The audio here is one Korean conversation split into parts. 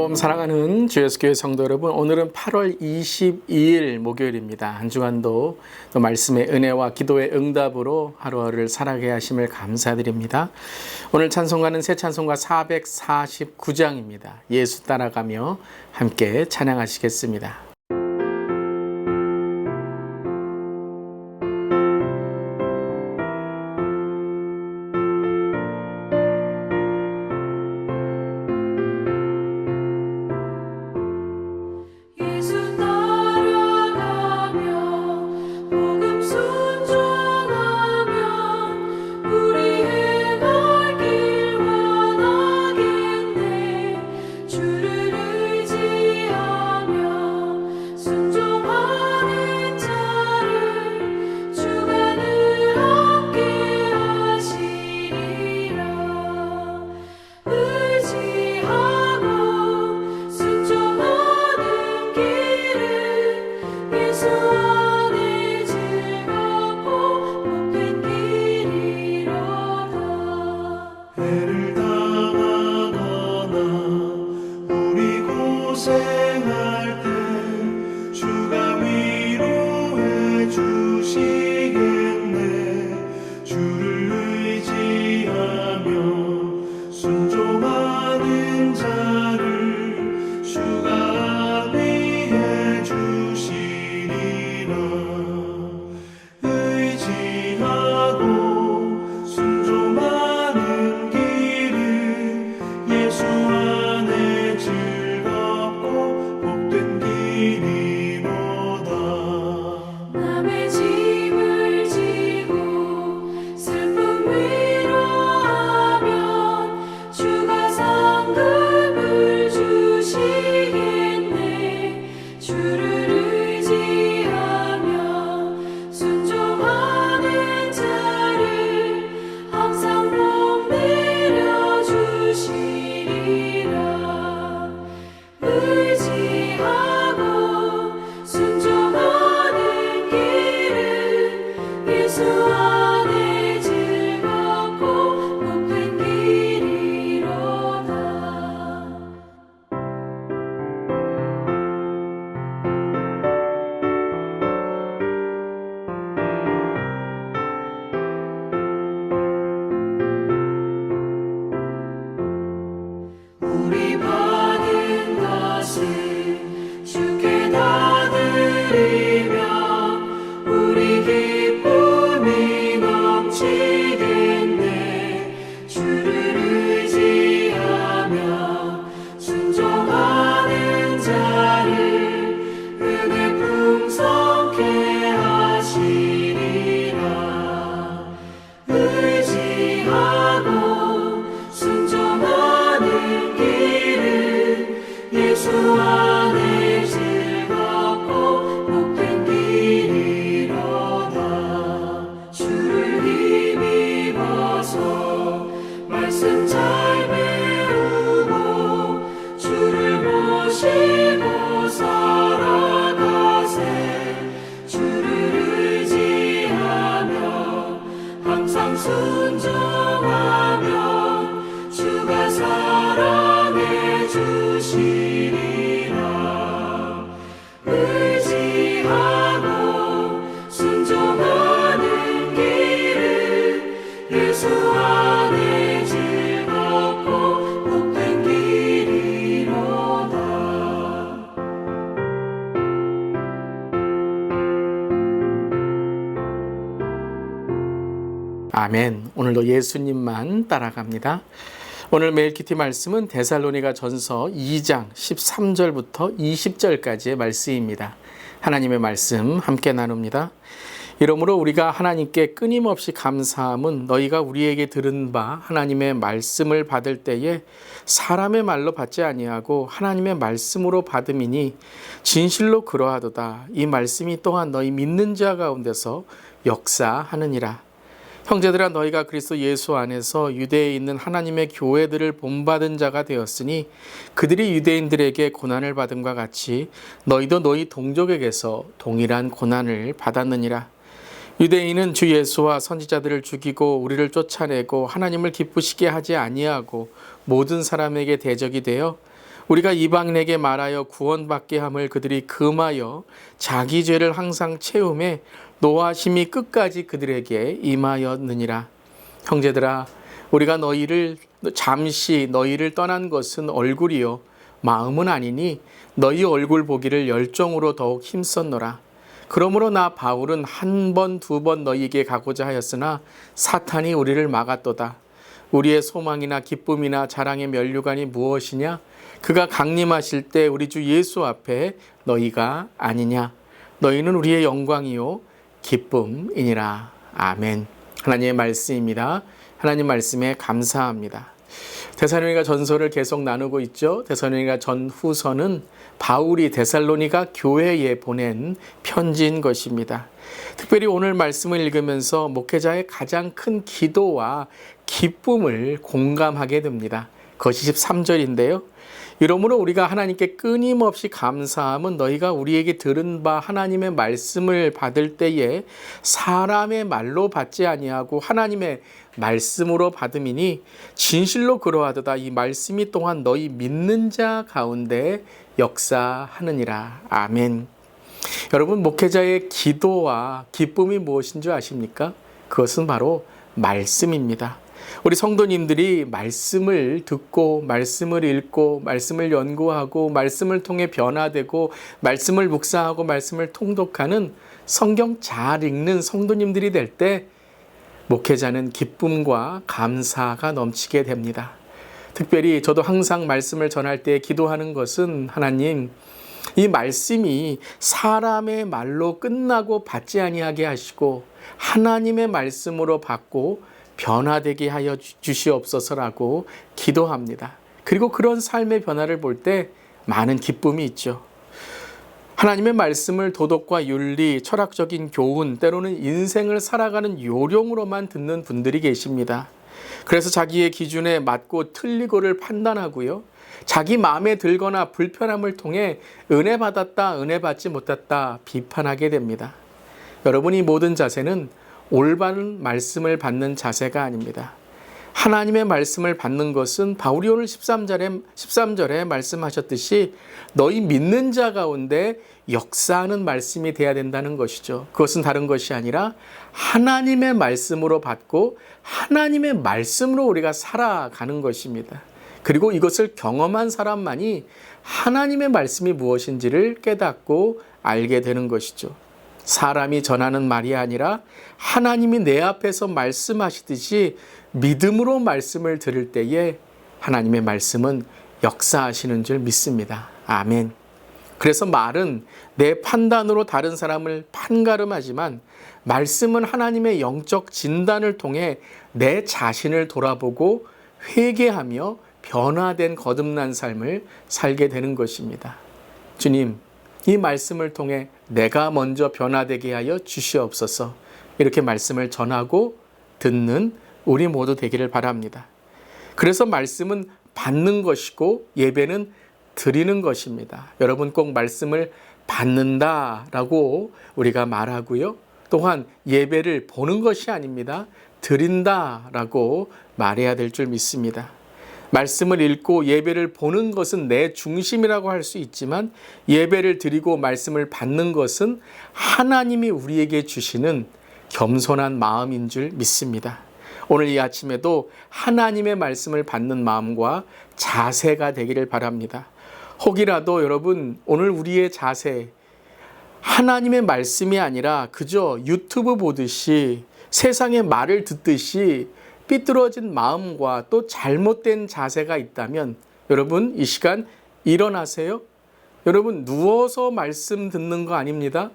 샬롬 사랑하는 주 예수 교회 성도 여러분, 오늘은 8월 22일 목요일입니다. 한 주간도 또 말씀의 은혜와 기도의 응답으로 하루하루를 살아가게 하심을 감사드립니다. 오늘 찬송가는 새 찬송가 449장입니다. 예수 따라가며 함께 찬양하시겠습니다. 아멘. 오늘도 예수님만 따라갑니다. 오늘 메일키티 말씀은 데살로니가 전서 2장 13절부터 20절까지의 말씀입니다. 하나님의 말씀 함께 나눕니다. 이러므로 우리가 하나님께 끊임없이 감사함은 너희가 우리에게 들은 바 하나님의 말씀을 받을 때에 사람의 말로 받지 아니하고 하나님의 말씀으로 받음이니 진실로 그러하도다. 이 말씀이 또한 너희 믿는 자 가운데서 역사하느니라. 형제들아, 너희가 그리스도 예수 안에서 유대에 있는 하나님의 교회들을 본받은 자가 되었으니 그들이 유대인들에게 고난을 받음과 같이 너희도 너희 동족에게서 동일한 고난을 받았느니라. 유대인은 주 예수와 선지자들을 죽이고 우리를 쫓아내고 하나님을 기쁘시게 하지 아니하고 모든 사람에게 대적이 되어 우리가 이방인에게 말하여 구원받게 함을 그들이 금하여 자기 죄를 항상 채움에 노하심이 끝까지 그들에게 임하였느니라. 형제들아, 우리가 잠시 너희를 떠난 것은 얼굴이요 마음은 아니니 너희 얼굴 보기를 열정으로 더욱 힘썼노라. 그러므로 나 바울은 한 번, 두 번 너희에게 가고자 하였으나 사탄이 우리를 막았도다. 우리의 소망이나 기쁨이나 자랑의 면류관이 무엇이냐? 그가 강림하실 때 우리 주 예수 앞에 너희가 아니냐? 너희는 우리의 영광이요 기쁨이니라. 아멘. 하나님의 말씀입니다. 하나님 말씀에 감사합니다. 데살로니가 전서를 계속 나누고 있죠. 데살로니가 전후서는 바울이 데살로니가 교회에 보낸 편지인 것입니다. 특별히 오늘 말씀을 읽으면서 목회자의 가장 큰 기도와 기쁨을 공감하게 됩니다. 그것이 13절인데요. 이러므로 우리가 하나님께 끊임없이 감사함은 너희가 우리에게 들은 바 하나님의 말씀을 받을 때에 사람의 말로 받지 아니하고 하나님의 말씀으로 받음이니 진실로 그러하도다. 이 말씀이 또한 너희 믿는 자 가운데 역사하느니라. 아멘. 여러분, 목회자의 기도와 기쁨이 무엇인 줄 아십니까? 그것은 바로 말씀입니다. 우리 성도님들이 말씀을 듣고 말씀을 읽고 말씀을 연구하고 말씀을 통해 변화되고 말씀을 묵상하고 말씀을 통독하는 성경 잘 읽는 성도님들이 될 때 목회자는 기쁨과 감사가 넘치게 됩니다. 특별히 저도 항상 말씀을 전할 때 기도하는 것은 하나님, 이 말씀이 사람의 말로 끝나고 받지 아니하게 하시고 하나님의 말씀으로 받고 변화되게 하여 주시옵소서라고 기도합니다. 그리고 그런 삶의 변화를 볼 때 많은 기쁨이 있죠. 하나님의 말씀을 도덕과 윤리, 철학적인 교훈, 때로는 인생을 살아가는 요령으로만 듣는 분들이 계십니다. 그래서 자기의 기준에 맞고 틀리고를 판단하고요. 자기 마음에 들거나 불편함을 통해 은혜 받았다, 은혜 받지 못했다 비판하게 됩니다. 여러분, 이 모든 자세는 올바른 말씀을 받는 자세가 아닙니다. 하나님의 말씀을 받는 것은 바울이 오늘 13절에 말씀하셨듯이 너희 믿는 자 가운데 역사하는 말씀이 돼야 된다는 것이죠. 그것은 다른 것이 아니라 하나님의 말씀으로 받고 하나님의 말씀으로 우리가 살아가는 것입니다. 그리고 이것을 경험한 사람만이 하나님의 말씀이 무엇인지를 깨닫고 알게 되는 것이죠. 사람이 전하는 말이 아니라 하나님이 내 앞에서 말씀하시듯이 믿음으로 말씀을 들을 때에 하나님의 말씀은 역사하시는 줄 믿습니다. 아멘. 그래서 말은 내 판단으로 다른 사람을 판가름하지만 말씀은 하나님의 영적 진단을 통해 내 자신을 돌아보고 회개하며 변화된 거듭난 삶을 살게 되는 것입니다. 주님, 이 말씀을 통해 내가 먼저 변화되게 하여 주시옵소서. 이렇게 말씀을 전하고 듣는 우리 모두 되기를 바랍니다. 그래서 말씀은 받는 것이고 예배는 드리는 것입니다. 여러분, 꼭 말씀을 받는다라고 우리가 말하고요. 또한 예배를 보는 것이 아닙니다. 드린다라고 말해야 될 줄 믿습니다. 말씀을 읽고 예배를 보는 것은 내 중심이라고 할 수 있지만 예배를 드리고 말씀을 받는 것은 하나님이 우리에게 주시는 겸손한 마음인 줄 믿습니다. 오늘 이 아침에도 하나님의 말씀을 받는 마음과 자세가 되기를 바랍니다. 혹이라도 여러분, 오늘 우리의 자세, 하나님의 말씀이 아니라 그저 유튜브 보듯이 세상의 말을 듣듯이 삐뚤어진 마음과 또 잘못된 자세가 있다면 여러분, 이 시간 일어나세요. 여러분, 누워서 말씀 듣는 거 아닙니다.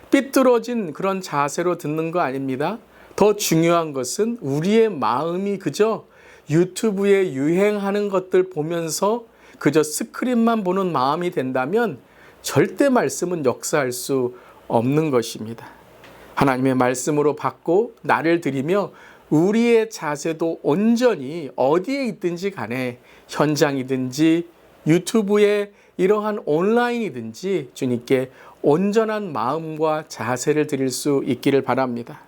삐뚤어진 그런 자세로 듣는 거 아닙니다. 더 중요한 것은 우리의 마음이 그저 유튜브에 유행하는 것들 보면서 그저 스크린만 보는 마음이 된다면 절대 말씀은 역사할 수 없는 것입니다. 하나님의 말씀으로 받고 나를 드리며 우리의 자세도 온전히 어디에 있든지 간에 현장이든지 유튜브에 이러한 온라인이든지 주님께 온전한 마음과 자세를 드릴 수 있기를 바랍니다.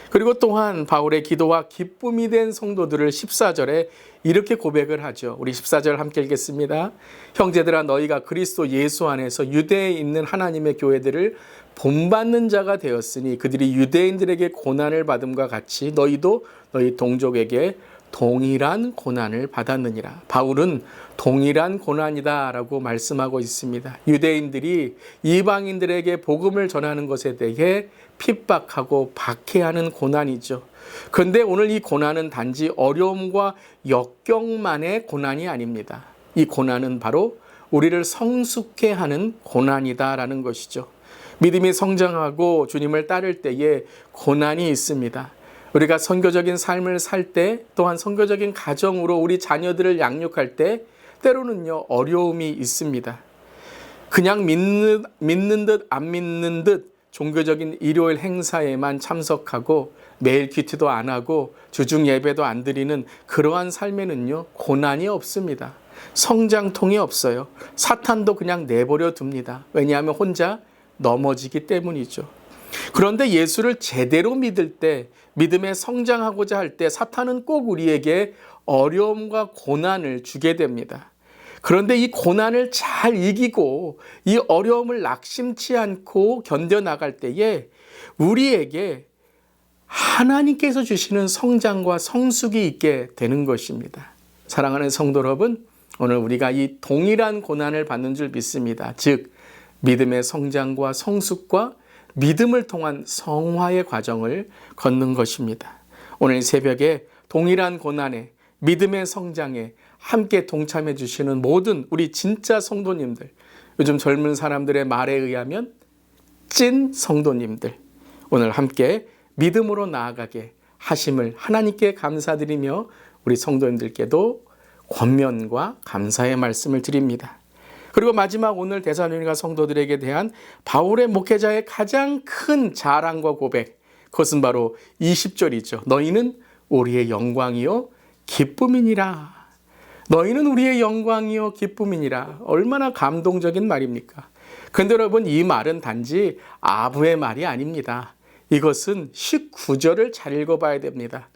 그리고 또한 바울의 기도와 기쁨이 된 성도들을 14절에 이렇게 고백을 하죠. 우리 14절 함께 읽겠습니다. 형제들아 너희가 그리스도 예수 안에서 유대에 있는 하나님의 교회들을 본받는 자가 되었으니 그들이 유대인들에게 고난을 받음과 같이 너희도 너희 동족에게 동일한 고난을 받았느니라. 바울은 동일한 고난이다 라고 말씀하고 있습니다. 유대인들이 이방인들에게 복음을 전하는 것에 대해 핍박하고 박해하는 고난이죠. 그런데 오늘 이 고난은 단지 어려움과 역경만의 고난이 아닙니다. 이 고난은 바로 우리를 성숙케 하는 고난이다라는 것이죠. 믿음이 성장하고 주님을 따를 때에 고난이 있습니다. 우리가 선교적인 삶을 살 때, 또한 선교적인 가정으로 우리 자녀들을 양육할 때 때로는요 어려움이 있습니다. 그냥 믿는 듯 안 믿는 듯 종교적인 일요일 행사에만 참석하고 매일 큐티도 안 하고 주중 예배도 안 드리는 그러한 삶에는요 고난이 없습니다. 성장통이 없어요. 사탄도 그냥 내버려 둡니다. 왜냐하면 혼자 넘어지기 때문이죠. 그런데 예수를 제대로 믿을 때, 믿음에 성장하고자 할 때 사탄은 꼭 우리에게 어려움과 고난을 주게 됩니다. 그런데 이 고난을 잘 이기고 이 어려움을 낙심치 않고 견뎌나갈 때에 우리에게 하나님께서 주시는 성장과 성숙이 있게 되는 것입니다. 사랑하는 성도 여러분, 오늘 우리가 이 동일한 고난을 받는 줄 믿습니다. 즉 믿음의 성장과 성숙과 믿음을 통한 성화의 과정을 걷는 것입니다. 오늘 새벽에 동일한 고난에 믿음의 성장에 함께 동참해 주시는 모든 우리 진짜 성도님들, 요즘 젊은 사람들의 말에 의하면 찐 성도님들, 오늘 함께 믿음으로 나아가게 하심을 하나님께 감사드리며 우리 성도님들께도 권면과 감사의 말씀을 드립니다. 그리고 마지막 오늘 데살로니가 성도들에게 대한 바울의 목회자의 가장 큰 자랑과 고백, 그것은 바로 20절이죠. 너희는 우리의 영광이요 기쁨이니라. 너희는 우리의 영광이요 기쁨이니라. 얼마나 감동적인 말입니까? 그런데 여러분, 이 말은 단지 아부의 말이 아닙니다. 이것은 19절을 잘 읽어봐야 됩니다.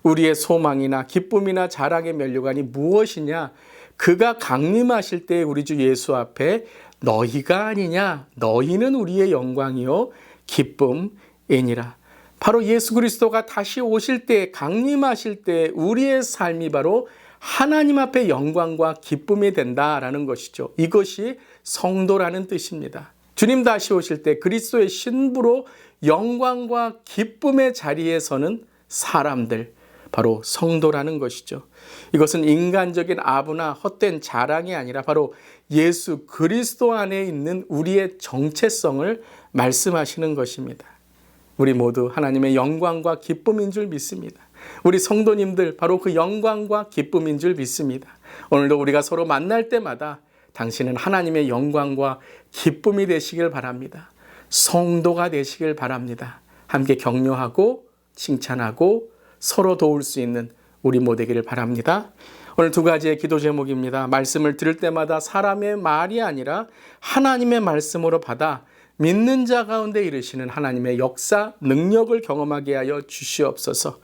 우리의 소망이나 기쁨이나 자랑의 면류관이 무엇이냐? 그가 강림하실 때 우리 주 예수 앞에 너희가 아니냐? 너희는 우리의 영광이요 기쁨이니라. 바로 예수 그리스도가 다시 오실 때, 강림하실 때 우리의 삶이 바로 하나님 앞에 영광과 기쁨이 된다라는 것이죠. 이것이 성도라는 뜻입니다. 주님 다시 오실 때 그리스도의 신부로 영광과 기쁨의 자리에 서는 사람들, 바로 성도라는 것이죠. 이것은 인간적인 아부나 헛된 자랑이 아니라 바로 예수 그리스도 안에 있는 우리의 정체성을 말씀하시는 것입니다. 우리 모두 하나님의 영광과 기쁨인 줄 믿습니다. 우리 성도님들 바로 그 영광과 기쁨인 줄 믿습니다. 오늘도 우리가 서로 만날 때마다 당신은 하나님의 영광과 기쁨이 되시길 바랍니다. 성도가 되시길 바랍니다. 함께 격려하고 칭찬하고 서로 도울 수 있는 우리 모두 되기를 바랍니다. 오늘 두 가지의 기도 제목입니다. 말씀을 들을 때마다 사람의 말이 아니라 하나님의 말씀으로 받아 믿는 자 가운데 이르시는 하나님의 역사, 능력을 경험하게 하여 주시옵소서.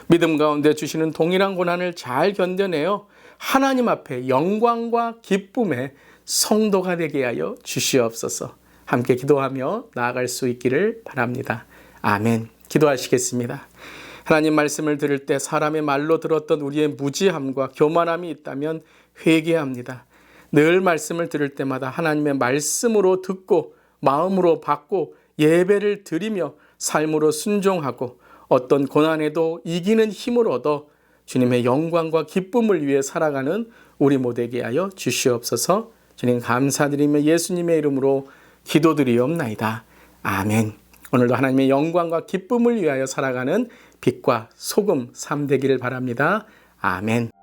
믿음 가운데 주시는 동일한 고난을 잘 견뎌내어 하나님 앞에 영광과 기쁨의 성도가 되게 하여 주시옵소서. 함께 기도하며 나아갈 수 있기를 바랍니다. 아멘. 기도하시겠습니다. 하나님 말씀을 들을 때 사람의 말로 들었던 우리의 무지함과 교만함이 있다면 회개합니다. 늘 말씀을 들을 때마다 하나님의 말씀으로 듣고 마음으로 받고 예배를 드리며 삶으로 순종하고 어떤 고난에도 이기는 힘을 얻어 주님의 영광과 기쁨을 위해 살아가는 우리 모두에게 하여 주시옵소서. 주님 감사드리며 예수님의 이름으로 기도드리옵나이다. 아멘. 오늘도 하나님의 영광과 기쁨을 위하여 살아가는 빛과 소금 삶 되기를 바랍니다. 아멘.